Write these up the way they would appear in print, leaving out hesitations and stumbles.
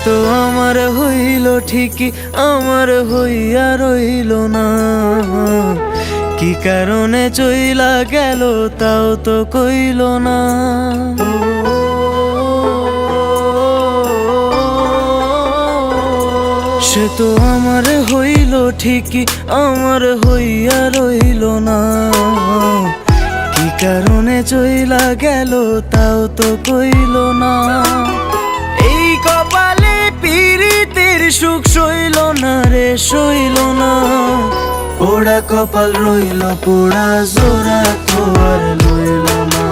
তো আমার হইল ঠিকই, আমার হইয়া রইল না। কি কারণে চইলা গেল তাও তো কইল না। সে তো আমার হইল ঠিকই, আমার হইয়া রইল না। কি কারণে চইলা গেল তাও তো কইল না। এই কপালে পীড়িতের সুখ সইল না রে, সইল না। পোড়া কপাল রইল পোড়া, জোড়া তো আর লইল না।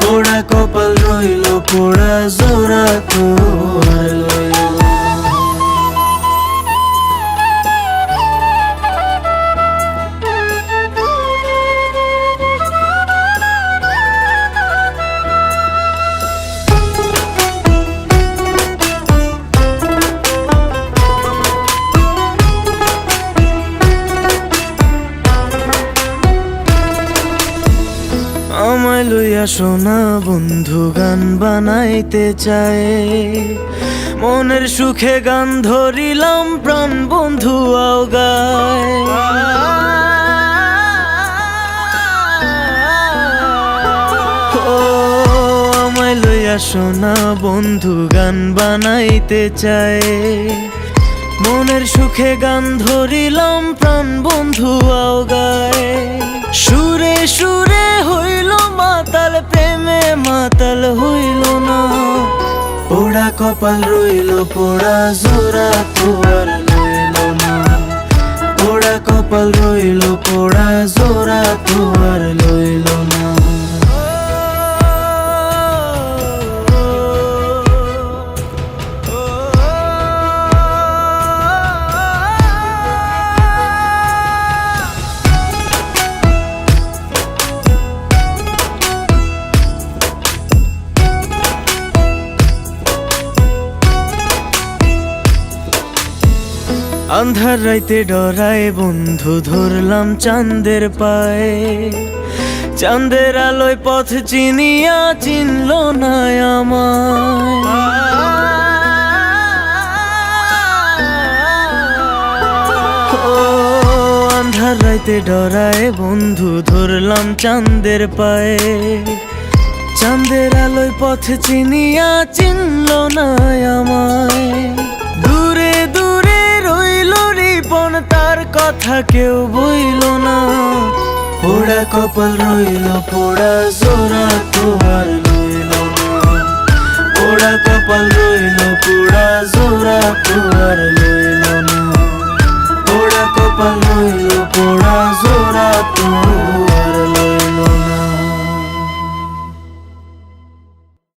পোড়া কপাল রইল পোড়া, জোড়া তো আর লইল না। আমায় লইয়া শোনা বন্ধু গান বানাইতে চায়। মনের সুখে গান ধরিলাম প্রাণ বন্ধু আও গায়। ও আমায় লইয়া শোনা বন্ধু গান বানাইতে চায়। মনের সুখে গান ধরিলাম প্রাণ বন্ধু আও গায়। সুরে সুরে হইল মাতাল, প্রেমে মাতাল হইল না। পোড়া কপাল রইল পোড়া, জোড়া তো আর লইল না। পোড়া কপাল রইল পোড়া, জোড়া তো আর লইল না। আন্ধার রাইতে ডরায় বন্ধু ধরলাম চাঁদের পায়ে। চাঁদের আলোয় পথ চিনিয়া চিনল না আমায়। ও আন্ধার রাইতে ডরায় বন্ধু ধরলাম চাঁদের পায়ে। চাঁদের আলোয় পথ চিনিয়া চিনল না আমায়। দূরে দূরে রইল রিপন, তার কথা কেউ বইল না। পোড়া কপাল রইল পোড়া, জোড়া তো আর লইল না। পোড়া কপাল রইল পোড়া, জোড়া তো আর লইল না।